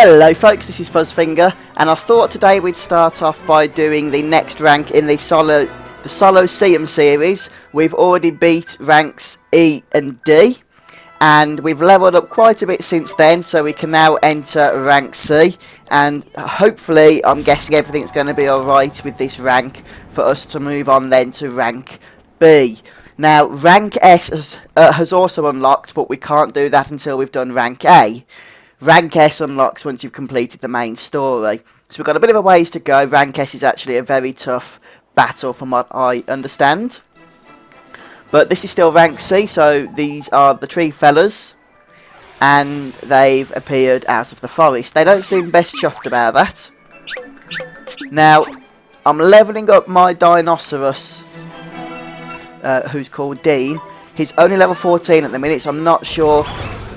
Hello folks, this is Fuzzfinger, and I thought today we'd start off by doing the next rank in the Solosseum series. We've already beat ranks E and D, and we've leveled up quite a bit since then, so we can now enter rank C, and hopefully, I'm guessing everything's going to be alright with this rank for us to move on then to rank B. Now, rank S has also unlocked, but we can't do that until we've done rank A. Rank S unlocks once you've completed the main story. So we've got a bit of a ways to go. Rank S is actually a very tough battle from what I understand. But this is still rank C, so these are the tree fellas. And they've appeared out of the forest. They don't seem best chuffed about that. Now, I'm levelling up my Dinosaurus, who's called Dean. He's only level 14 at the minute, so I'm not sure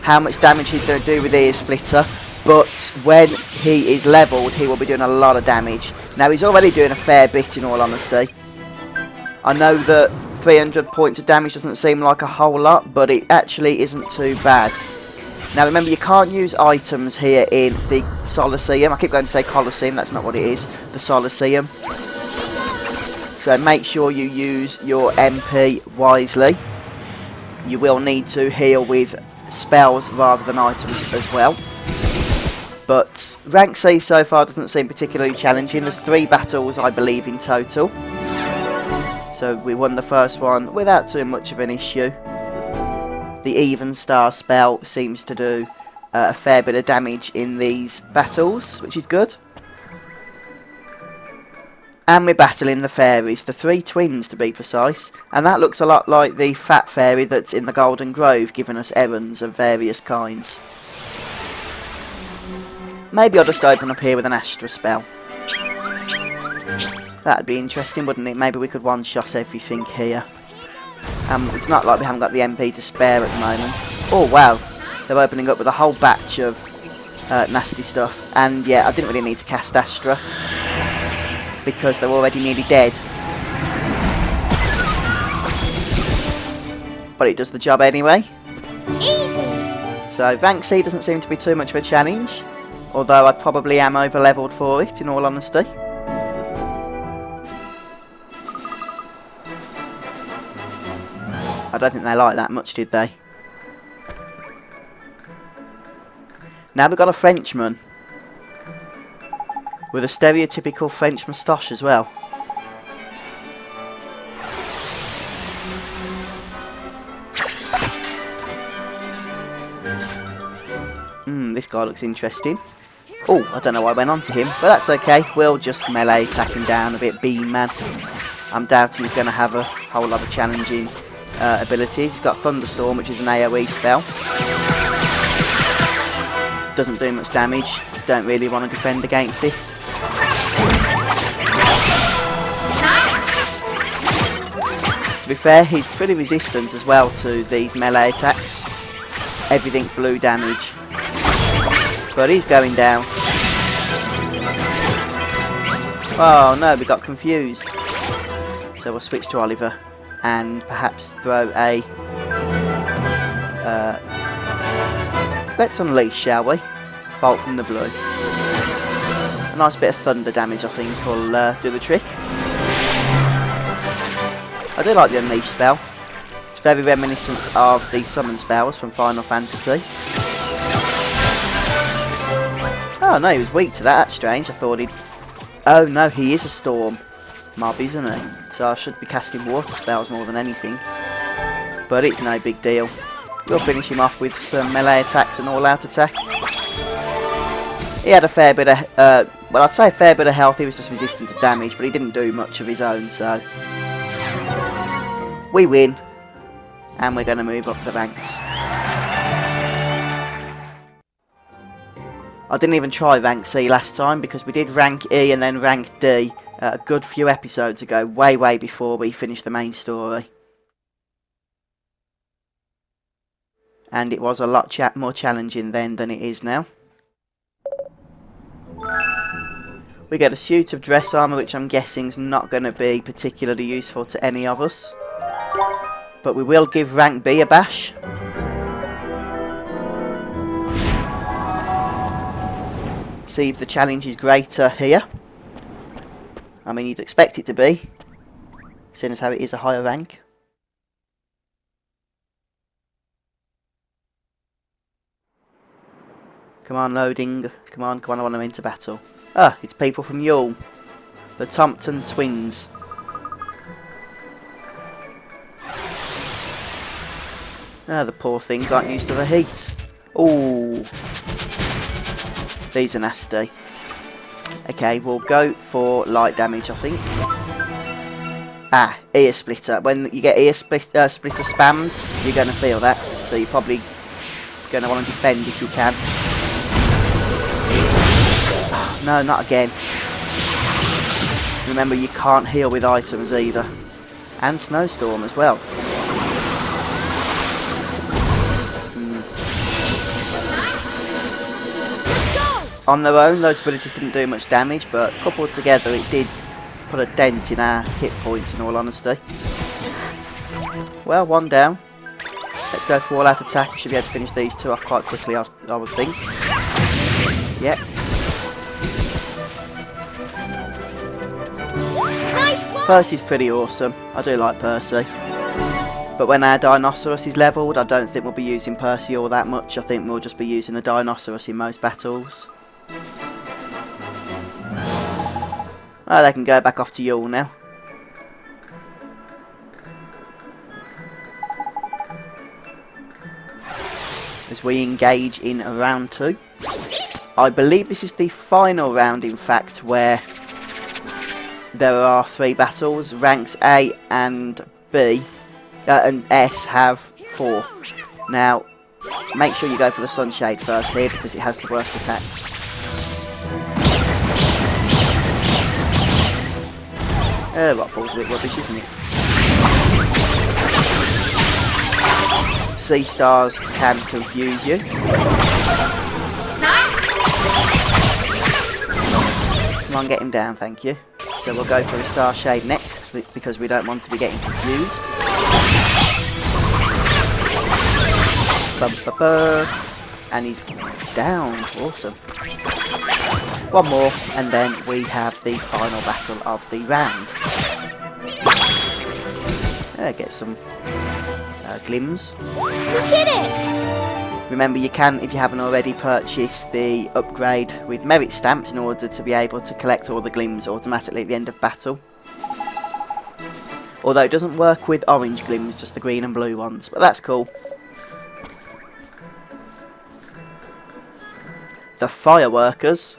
how much damage he's going to do with Ear Splitter, but when he is levelled he will be doing a lot of damage. Now he's already doing a fair bit in all honesty. I know that 300 points of damage doesn't seem like a whole lot, but it actually isn't too bad. Now remember, you can't use items here in the Solosseum. I keep going to say Colosseum, that's not what it is, the Solosseum. So make sure you use your MP wisely. You will need to heal with spells rather than items as well. But rank C so far doesn't seem particularly challenging. There's 3 battles I believe in total, so we won the first one without too much of an issue. The Even Star spell seems to do a fair bit of damage in these battles, which is good. And we're battling the fairies, the 3 twins to be precise, and that looks a lot like the fat fairy that's in the Golden Grove giving us errands of various kinds. Maybe I'll just open up here with an Astra spell. That'd be interesting, wouldn't it? Maybe we could one-shot everything here. It's not like we haven't got the MP to spare at the moment. Oh wow, they're opening up with a whole batch of nasty stuff, and yeah, I didn't really need to cast Astra because they're already nearly dead. But it does the job anyway. Easy. So rank C doesn't seem to be too much of a challenge, although I probably am over leveled for it in all honesty. I don't think they like that much, did they? Now we've got a Frenchman with a stereotypical French moustache as well. This guy looks interesting. Oh, I don't know why I went on to him, but that's okay. We'll just melee attack him down a bit, Beam Man. I'm doubting he's going to have a whole lot of challenging abilities. He's got Thunderstorm, which is an AoE spell. Doesn't do much damage. Don't really want to defend against it. To be fair, he's pretty resistant as well to these melee attacks. Everything's blue damage. But he's going down. Oh no, we got confused. So we'll switch to Oliver and perhaps throw a... let's unleash, shall we? Bolt from the blue. A nice bit of thunder damage I think will do the trick. I do like the unleash spell. It's very reminiscent of the summon spells from Final Fantasy. Oh no, he was weak to that, that's strange. I thought he'd... Oh no, he is a storm mob, isn't he? So I should be casting water spells more than anything. But it's no big deal. We'll finish him off with some melee attacks and all-out attack. He had a fair bit of... well, I'd say a fair bit of health. He was just resistant to damage, but he didn't do much of his own, so... We win. And we're going to move up the ranks. I didn't even try rank C last time because we did rank E and then rank D a good few episodes ago, way before we finished the main story. And it was a lot more challenging then than it is now. We get a suit of dress armour, which I'm guessing is not going to be particularly useful to any of us. But we will give rank B a bash. See if the challenge is greater here. I mean, you'd expect it to be, seeing as how it is a higher rank. Come on, loading. Come on, I want to enter battle. Ah, it's people from Yule. The Thompson twins. Ah, the poor things aren't used to the heat. Ooh. These are nasty. Okay, we'll go for light damage, I think. Ah, ear splitter. When you get ear splitter spammed, you're going to feel that. So you're probably going to want to defend if you can. No, not again. Remember, you can't heal with items either. And Snowstorm as well. On their own, those abilities didn't do much damage, but coupled together it did put a dent in our hit points, in all honesty. Well, one down. Let's go for all-out attack. We should be able to finish these two off quite quickly, I would think. Yep. Percy's pretty awesome. I do like Percy. But when our Dinosaurus is levelled, I don't think we'll be using Percy all that much. I think we'll just be using the Dinosaurus in most battles. Oh, they can go back off to Yule now. As we engage in round 2. I believe this is the final round, in fact, where there are 3 battles. Ranks A and B and S have 4. Now, make sure you go for the Sunshade first here, because it has the worst attacks. Rockfall's a bit rubbish, isn't it? Sea Stars can confuse you. Come on, get him down, thank you. So we'll go for the Star Shade next, because we don't want to be getting confused. And he's down. Awesome. One more, and then we have the final battle of the round. Get some glims. We did it! Remember, you can, if you haven't already, purchase the upgrade with merit stamps in order to be able to collect all the glims automatically at the end of battle. Although it doesn't work with orange glims, just the green and blue ones, but that's cool. The Fireworkers.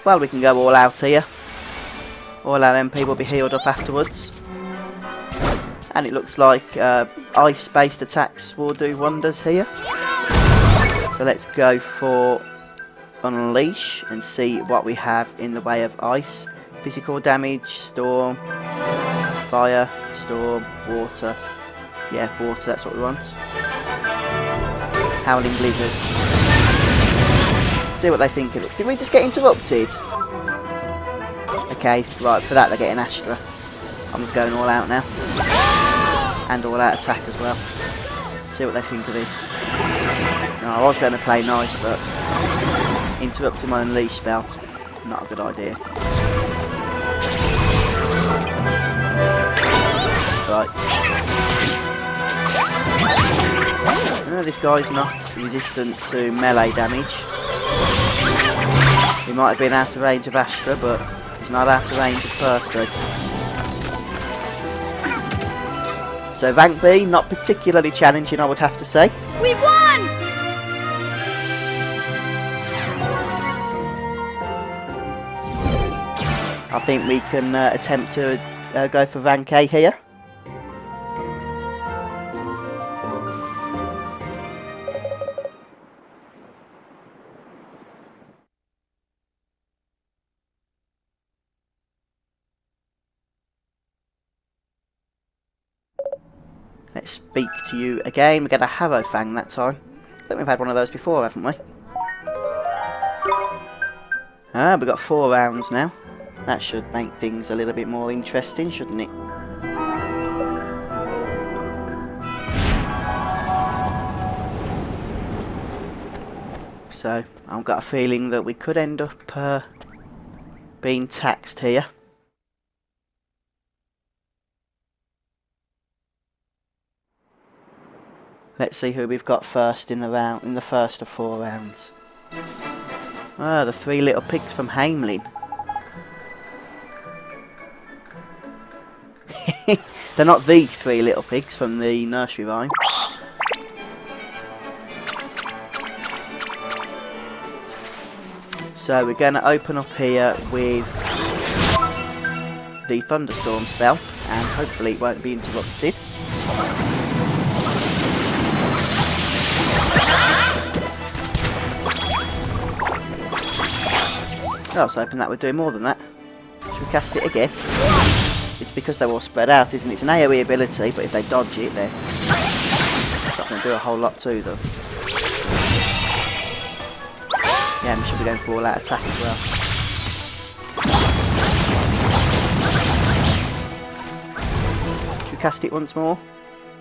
Well, we can go all out here. All our MP will be healed up afterwards. And it looks like ice-based attacks will do wonders here. So let's go for Unleash and see what we have in the way of ice. Physical damage, storm, fire, storm, water. Yeah, water, that's what we want. Howling Blizzard. See what they think of it. Did we just get interrupted? Okay, right, for that they're getting Astra. I'm just going all out now. And all out attack as well. See what they think of this. No, I was going to play nice, but interrupting my Unleash spell, not a good idea. Right. This guy's not resistant to melee damage. He might have been out of range of Astra, but he's not out of range of Percy. So rank B, not particularly challenging, I would have to say. We won! I think we can attempt to go for rank A here. Let's speak to you again. We get a Harrow Fang that time. I think we've had one of those before, haven't we? Ah, we've got 4 rounds now. That should make things a little bit more interesting, shouldn't it? So, I've got a feeling that we could end up being taxed here. Let's see who we've got first in the first of 4 rounds. Ah, the 3 little pigs from Hamelin. They're not the 3 little pigs from the nursery rhyme. So we're going to open up here with the thunderstorm spell, and hopefully it won't be interrupted. I was hoping that would do more than that. Should we cast it again? It's because they're all spread out, isn't it? It's an AoE ability, but if they dodge it, they're not going to do a whole lot to them. Yeah, and we should be going for all-out attack as well. Should we cast it once more?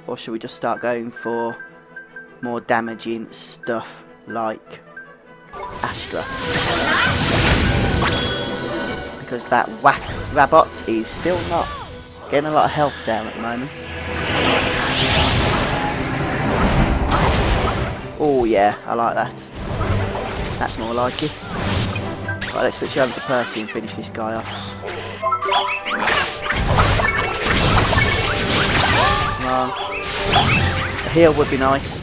Or should we just start going for more damaging stuff like Astra? Because that whack Rabot is still not getting a lot of health down at the moment. Oh yeah, I like that. That's more like it. Right, let's switch over to Percy and finish this guy off. Come on. A heal would be nice,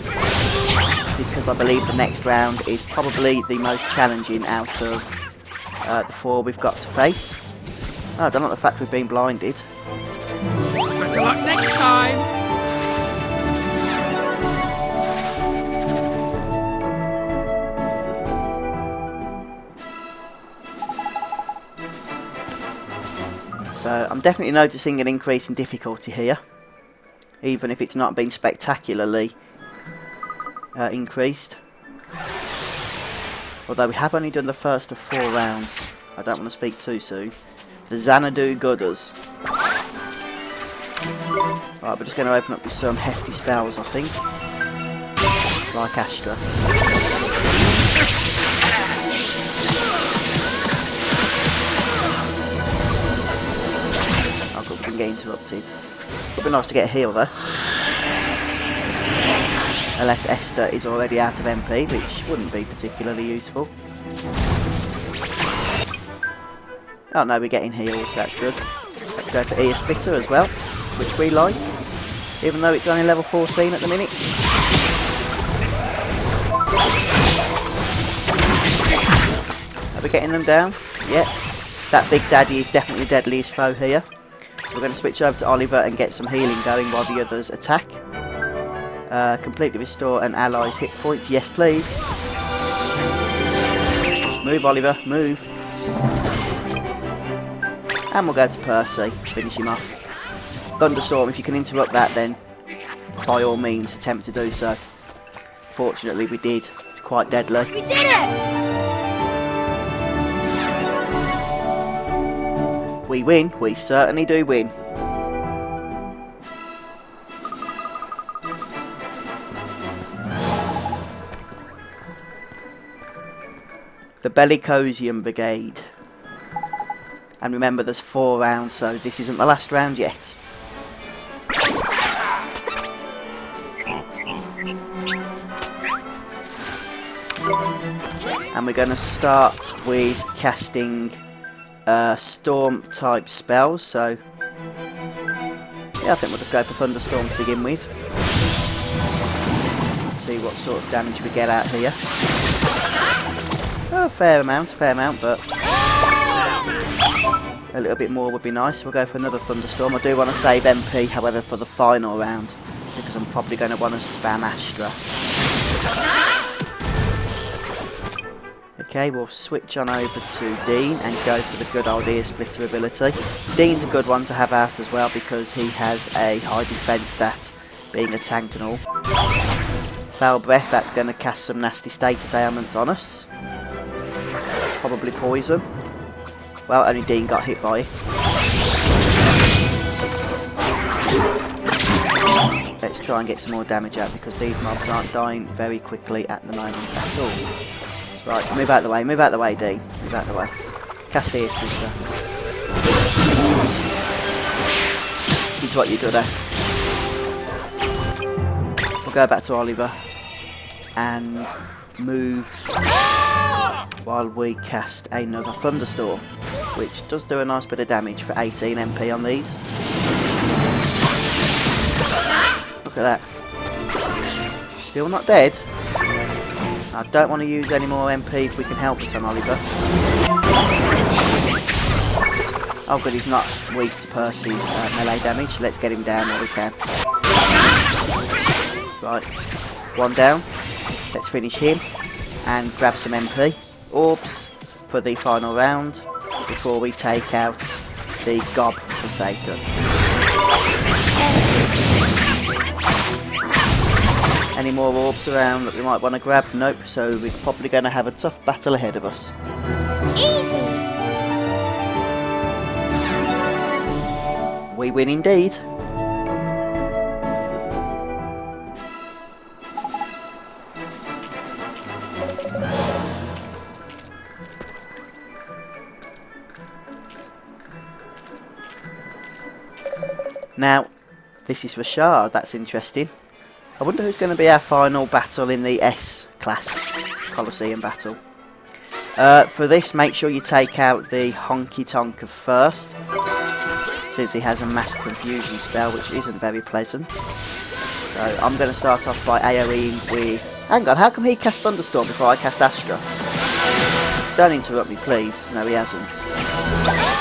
because I believe the next round is probably the most challenging out of the 4 we've got to face. Oh, I don't like the fact we've been blinded. Better luck next time! So I'm definitely noticing an increase in difficulty here, even if it's not been spectacularly increased. Although we have only done the first of 4 rounds, I don't want to speak too soon. The Xanadu Gooders. Right, we're just going to open up with some hefty spells, I think. Like Astra. Oh god, we didn't get interrupted. It would be nice to get a heal though. Unless Esther is already out of MP, which wouldn't be particularly useful. Oh no, we're getting healed, that's good. Let's go for Ear Splitter as well, which we like, even though it's only level 14 at the minute. Are we getting them down? Yep. That Big Daddy is definitely the deadliest foe here. So we're going to switch over to Oliver and get some healing going while the others attack. Completely restore an ally's hit points. Yes, please. Move, Oliver. Move. And we'll go to Percy. Finish him off. Thunderstorm, if you can interrupt that, then by all means attempt to do so. Fortunately, we did. It's quite deadly. We did it! We win. We certainly do win. The Bellicosium Brigade. And remember, there's 4 rounds, so this isn't the last round yet. And we're going to start with casting storm type spells, so yeah, I think we'll just go for Thunderstorm to begin with. See what sort of damage we get out here. Oh, fair amount, but a little bit more would be nice. We'll go for another Thunderstorm. I do want to save MP, however, for the final round, because I'm probably going to want to spam Astra. Okay, we'll switch on over to Dean and go for the good old Ear Splitter ability. Dean's a good one to have out as well, because he has a high defense stat, being a tank and all. Foul Breath, that's going to cast some nasty status ailments on us. Probably poison. Well, only Dean got hit by it. Let's try and get some more damage out, because these mobs aren't dying very quickly at the moment at all. Right, move out the way, Dean. Move out the way. Cast ear splitter. It's what you're good at. We'll go back to Oliver and move while we cast another thunderstorm, which does do a nice bit of damage for 18 MP on these. Look at that. Still not dead. I don't want to use any more MP if we can help it on Oliver. Oh good, he's not weak to Percy's melee damage. Let's get him down while we can. Right, one down. Let's finish him and grab some MP. Orbs for the final round before we take out the Gob Forsaken. Any more orbs around that we might want to grab? Nope, so we're probably going to have a tough battle ahead of us. Easy. We win indeed. Now, this is for Shard, that's interesting. I wonder who's going to be our final battle in the S class Colosseum battle. For this, make sure you take out the Honky Tonker first, since he has a mass confusion spell, which isn't very pleasant. So I'm going to start off by AoEing with... Hang on, how come he cast Thunderstorm before I cast Astra? Don't interrupt me, please. No, he hasn't.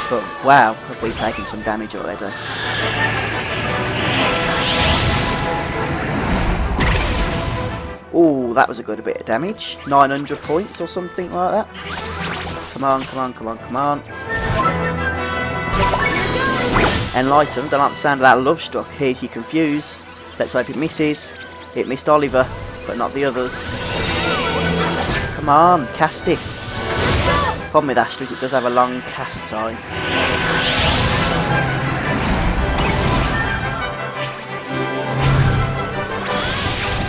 But wow, have we taken some damage already. Ooh, that was a good bit of damage. 900 points or something like that. Come on, come on, come on, come on. Enlightened, I like the sound of that. Love Struck. Here's your Confuse. Let's hope it misses. It missed Oliver, but not the others. Come on, cast it. Problem with Astra is it does have a long cast time.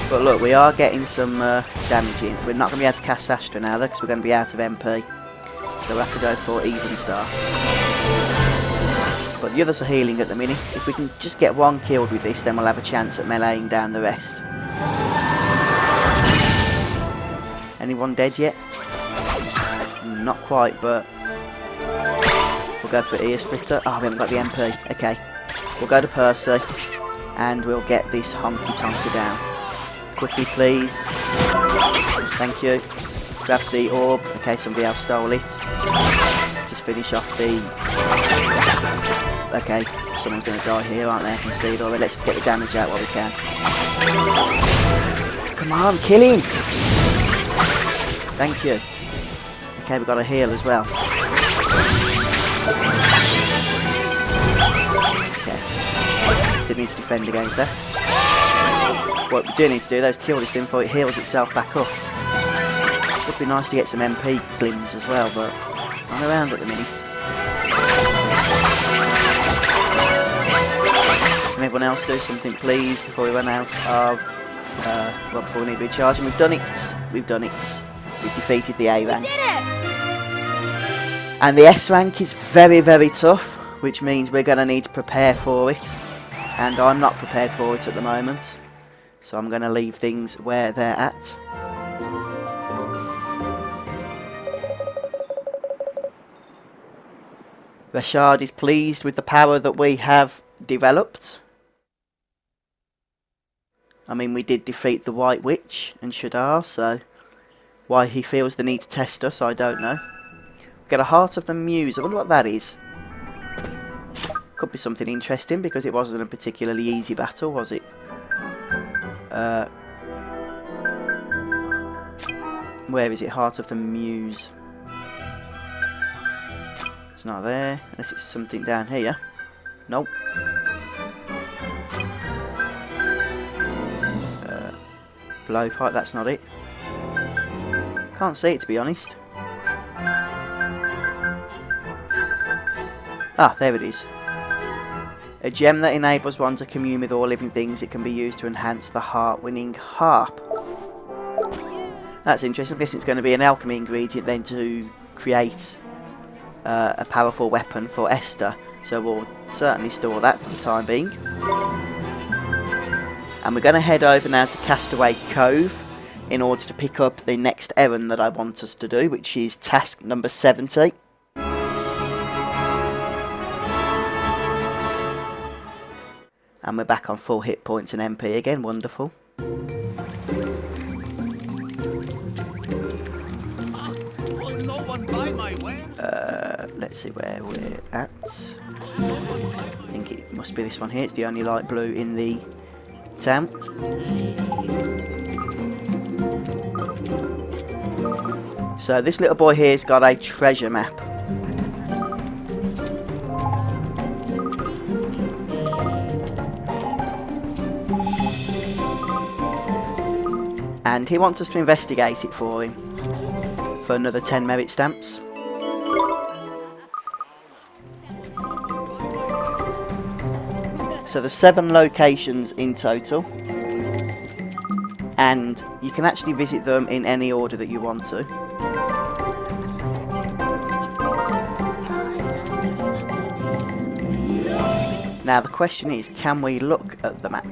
But look, we are getting some damage in. We're not going to be able to cast Astra now though, because we're going to be out of MP. So we'll have to go for Even Star. But the others are healing at the minute. If we can just get one killed with this, then we'll have a chance at meleeing down the rest. Anyone dead yet? Not quite, but we'll go for Ear Splitter. Oh, we haven't got the MP. Okay, we'll go to Percy and we'll get this Honky Tonker down. Quickly, please. Thank you. Grab the orb. Okay, somebody else stole it. Just finish off the... Okay, someone's going to die here, aren't they? I can see it already. Let's just get the damage out while we can. Come on, kill him! Thank you. Okay, we've got a heal as well. Okay. Didn't need to defend against that. What we do need to do though is kill this thing before it heals itself back up. Would be nice to get some MP glims as well, but I'm around at the minute. Can everyone else do something please before we run out of... well, before we need to recharge? And we've done it. We've done it. We've defeated the A rank. We did it! And the S rank is very, very tough, which means we're going to need to prepare for it. And I'm not prepared for it at the moment. So I'm going to leave things where they're at. Rashad is pleased with the power that we have developed. I mean, we did defeat the White Witch and Shadar, so why he feels the need to test us, I don't know. We get a Heart of the Muse. I wonder what that is. Could be something interesting because it wasn't a particularly easy battle, was it? Where is it? Heart of the Muse. It's not there, unless it's something down here. Nope. Blowpipe, that's not it. Can't see it, to be honest. Ah, there it is. A gem that enables one to commune with all living things. It can be used to enhance the heart-winning harp. That's interesting. I guess it's going to be an alchemy ingredient then to create a powerful weapon for Esther. So we'll certainly store that for the time being. And we're going to head over now to Castaway Cove in order to pick up the next errand that I want us to do, which is task number 70. And we're back on full hit points and MP again, wonderful. Let's see where we're at. I think it must be this one here, it's the only light blue in the town. So this little boy here's got a treasure map. And he wants us to investigate it for him for another 10 merit stamps. So there's 7 locations in total, and you can actually visit them in any order that you want to. Now the question is, can we look at the map?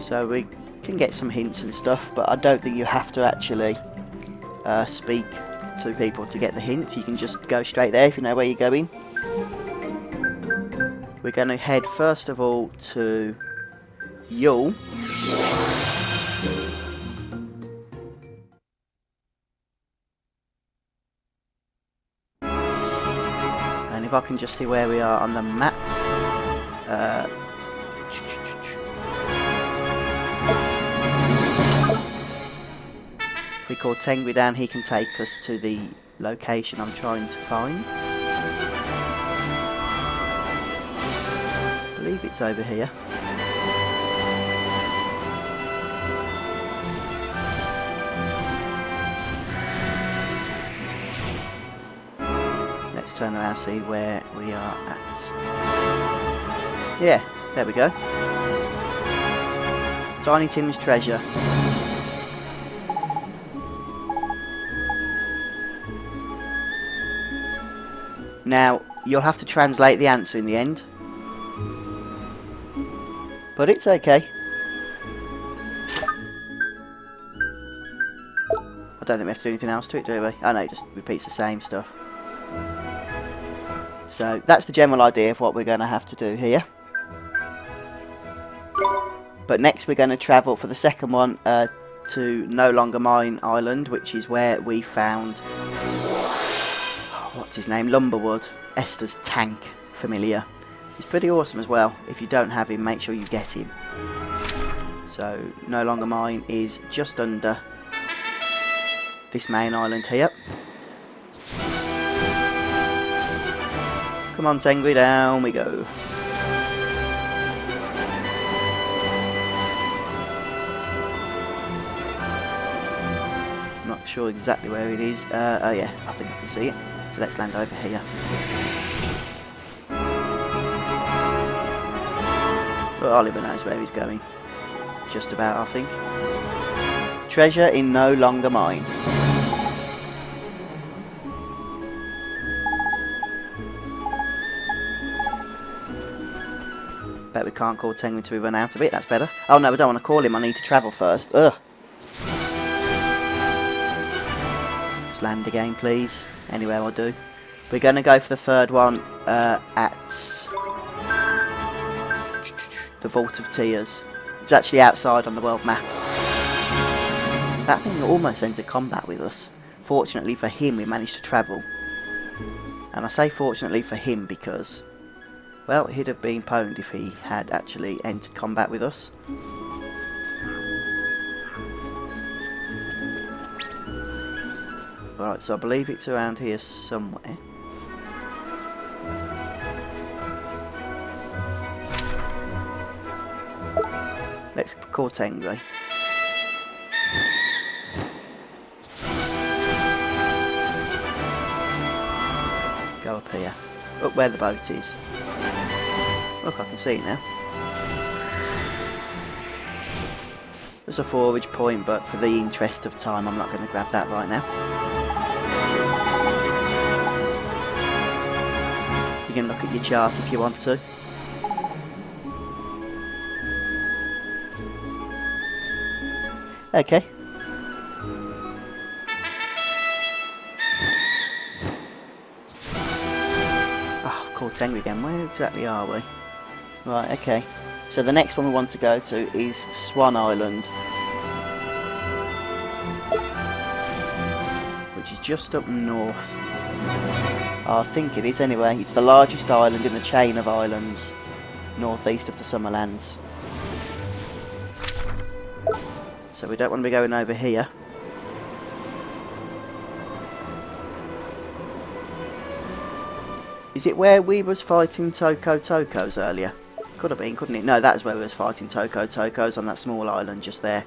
So we can get some hints and stuff, but I don't think you have to actually speak to people to get the hints. You can just go straight there if you know where you're going. We're going to head first of all to Yule. And if I can just see where we are on the map. If we call Tengri down, he can take us to the location I'm trying to find. I believe it's over here. Let's turn around and see where we are at. Yeah, there we go. Tiny Tim's treasure. Now, you'll have to translate the answer in the end. But it's okay. I don't think we have to do anything else to it, do we? Oh no, it just repeats the same stuff. So, that's the general idea of what we're going to have to do here. But next we're going to travel for the second one to No Longer Mine Island, which is where we found... what's his name? Lumberwood, Esther's tank familiar. He's pretty awesome as well. If you don't have him, make sure you get him. So, No Longer Mine is just under this main island here. Come on, Tengri, down we go. Not sure exactly where it is. Oh yeah, I think I can see it. So let's land over here. Well, Oliver knows where he's going. Just about, I think. Treasure in No Longer Mine. Bet we can't call Tengri until we run out of it, that's better. Oh no, we don't want to call him, I need to travel first. Ugh. Just land again, please. Anywhere will do. We're going to go for the third one at the Vault of Tears. It's actually outside on the world map. That thing almost entered combat with us. Fortunately for him, we managed to travel. And I say fortunately for him because, well, he'd have been pwned if he had actually entered combat with us. Right, so I believe it's around here somewhere. Let's call Tengri. Go up here. Up where the boat is. Look, I can see it now. There's a forage point, but for the interest of time, I'm not going to grab that right now. You can look at your chart if you want to. Okay. Oh, Corteng again. Where exactly are we? Right, okay. So the next one we want to go to is Swan Island, which is just up north. I think it is anyway. It's the largest island in the chain of islands northeast of the Summerlands. So we don't want to be going over here. Is it where we was fighting Tokos earlier? Could have been, couldn't it? No, that's where we was fighting Tokos on that small island just there.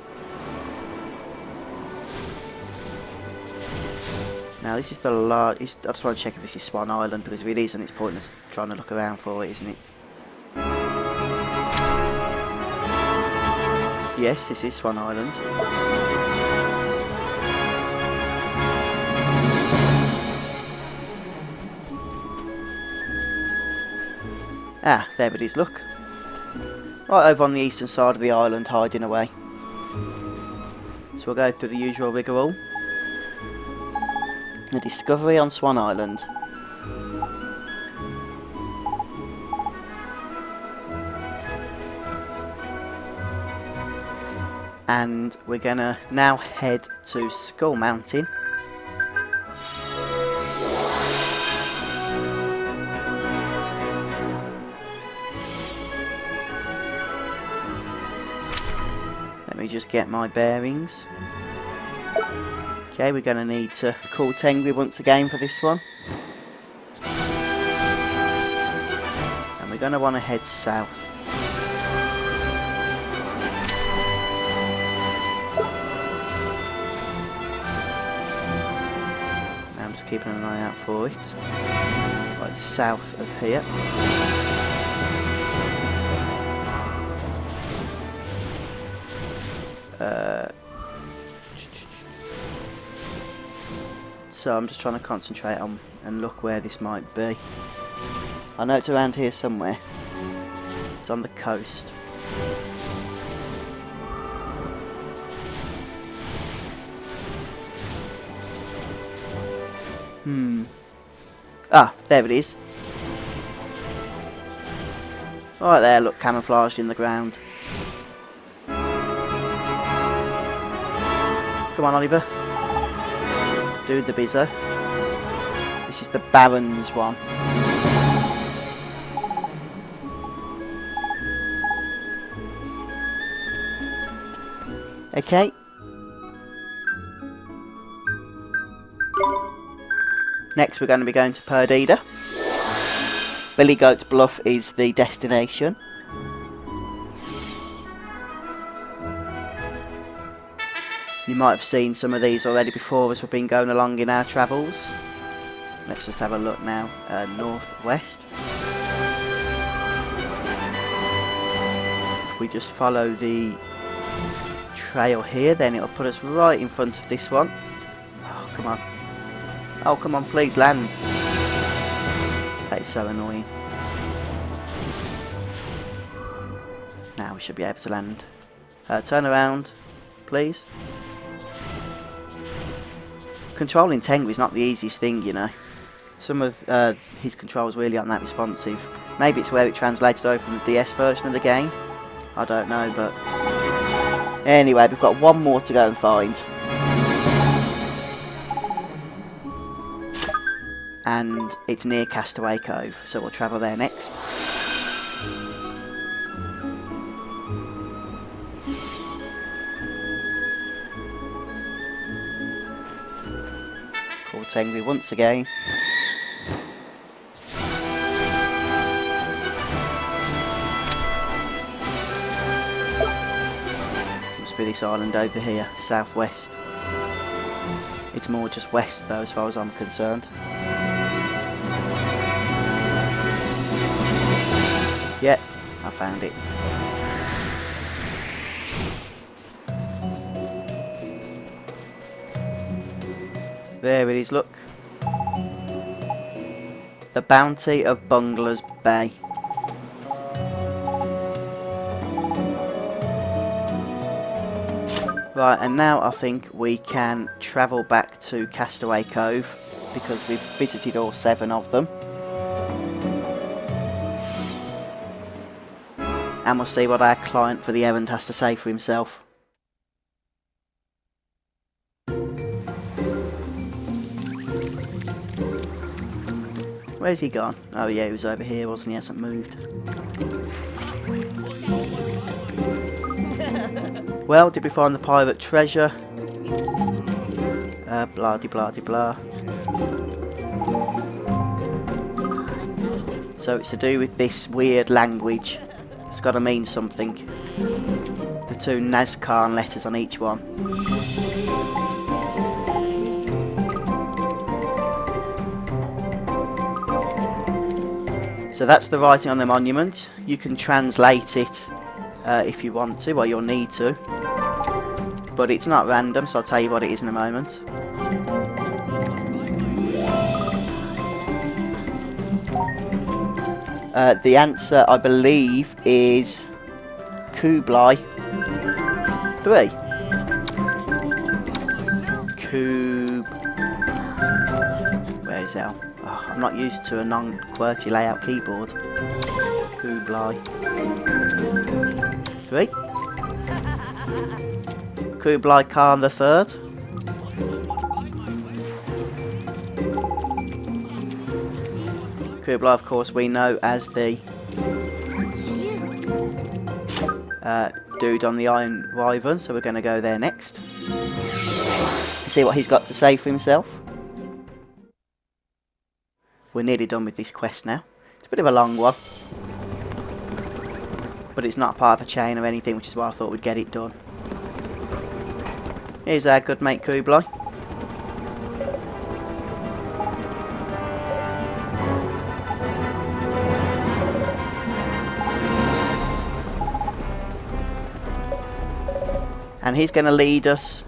Now this is the largest. I just want to check if this is Swan Island, because if it isn't, it's pointless trying to look around for it, isn't it? Yes, this is Swan Island. Ah, there it is, look. Right over on the eastern side of the island, hiding away. So we'll go through the usual rigmarole. The discovery on Swan Island. And we're gonna now head to Skull Mountain. Let me just get my bearings. Okay, we're gonna need to call Tengri once again for this one. And we're gonna want to head south. Keeping an eye out for it. Right south of here. So I'm just trying to concentrate on and look where this might be. I know it's around here somewhere. It's on the coast. Ah, there it is. Right there, look, camouflaged in the ground. Come on, Oliver. Do the bizzo. This is the Baron's one. Okay. Next we're going to be going to Perdita. Billy Goat's Bluff is the destination. You might have seen some of these already before as we've been going along in our travels. Let's just have a look now. Northwest. If we just follow the trail here, then it'll put us right in front of this one. Oh, come on. Oh, come on, please land. That is so annoying. Now we should be able to land. Turn around, please. Controlling Tengri is not the easiest thing, you know. Some of his controls really aren't that responsive. Maybe it's where it translated over from the DS version of the game. I don't know, but... Anyway, we've got one more to go and find. And it's near Castaway Cove, so we'll travel there next. Call Tengri once again. Must be this island over here, southwest. It's more just west though, as far as I'm concerned. Yeah, I found it. There it is, look. The Bounty of Bungler's Bay. Right, and now I think we can travel back to Castaway Cove because we've visited all 7 of them. And we'll see what our client for the errand has to say for himself. Where's he gone? Oh yeah, he was over here, wasn't he? He hasn't moved. Well, did we find the pirate treasure? Blah de blah de blah. So it's to do with this weird language. It's got to mean something. The 2 Nazcan letters on each one. So that's the writing on the monument. You can translate it if you want to, or you'll need to. But it's not random, so I'll tell you what it is in a moment. The answer, I believe, is Kublai 3. Where is L? Oh, I'm not used to a non-QWERTY layout keyboard. Kublai 3. Kublai Khan the Third. Kublai, of course, we know as the dude on the Iron Wyvern, so we're going to go there next. See what he's got to say for himself. We're nearly done with this quest now. It's a bit of a long one, but it's not part of a chain or anything, which is why I thought we'd get it done. Here's our good mate Kublai. And he's going to lead us,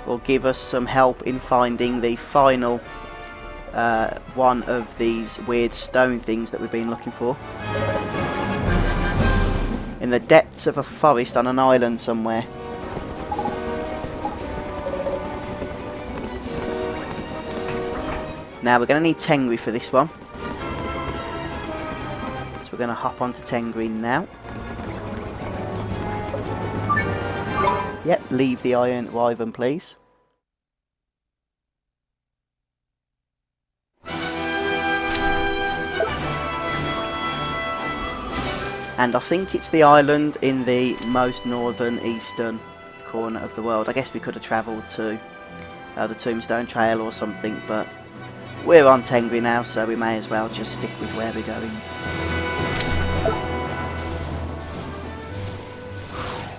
or give us some help in finding the final one of these weird stone things that we've been looking for. In the depths of a forest on an island somewhere. Now we're going to need Tengri for this one. So we're going to hop onto Tengri now. Yep, leave the Iron Wyvern, please. And I think it's the island in the most northern eastern corner of the world. I guess we could have travelled to the Tombstone Trail or something, but we're on Tengri now, so we may as well just stick with where we're going.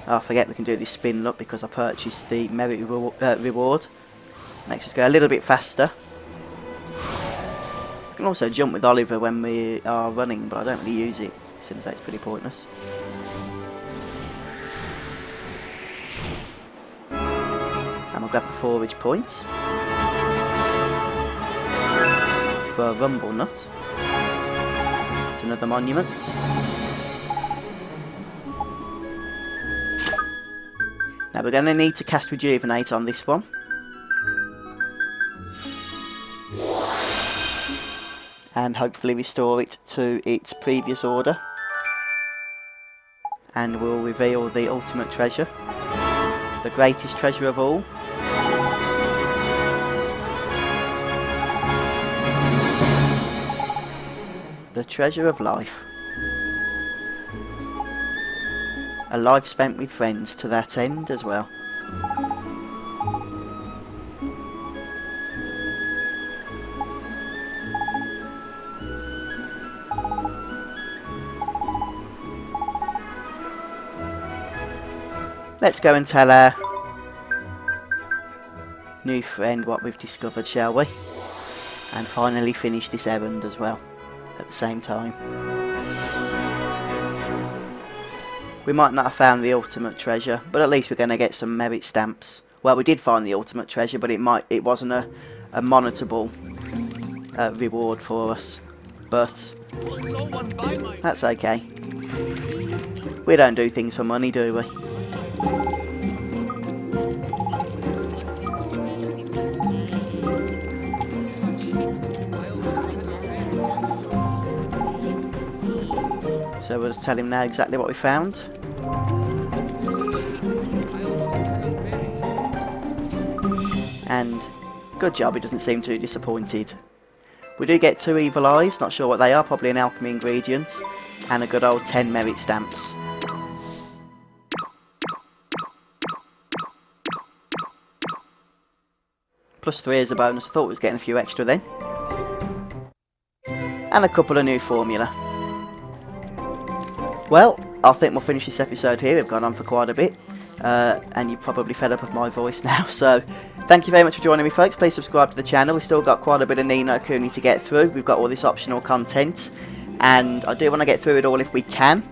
Oh, I forget we can do this spin look because I purchased the merit reward. Makes us go a little bit faster. I can also jump with Oliver when we are running, but I don't really use it, since that's pretty pointless. And we'll grab the forage points for a rumble nut. It's another monument. Now we're going to need to cast Rejuvenate on this one. And hopefully restore it to its previous order. And we'll reveal the ultimate treasure. The greatest treasure of all. The treasure of life. A life spent with friends to that end as well. Let's go and tell our new friend what we've discovered, shall we? And finally finish this errand as well at the same time. We might not have found the ultimate treasure, but at least we're going to get some merit stamps. Well, we did find the ultimate treasure, but it wasn't a monitorable reward for us. But that's okay. We don't do things for money, do we? So we'll just tell him now exactly what we found. And good job, he doesn't seem too disappointed. We do get 2 evil eyes, not sure what they are, probably an alchemy ingredient, and a good old 10 merit stamps. +3 as a bonus, I thought we was getting a few extra then. And a couple of new formula. Well, I think we'll finish this episode here. We've gone on for quite a bit. And you're probably fed up of my voice now. So, thank you very much for joining me, folks. Please subscribe to the channel. We've still got quite a bit of Ni No Kuni to get through. We've got all this optional content. And I do want to get through it all if we can.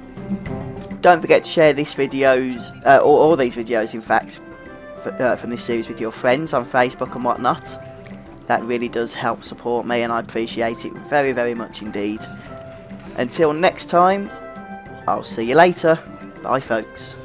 Don't forget to share these videos, or all these videos, in fact, from this series with your friends on Facebook and whatnot. That really does help support me, and I appreciate it very, very much indeed. Until next time, I'll see you later. Bye, folks.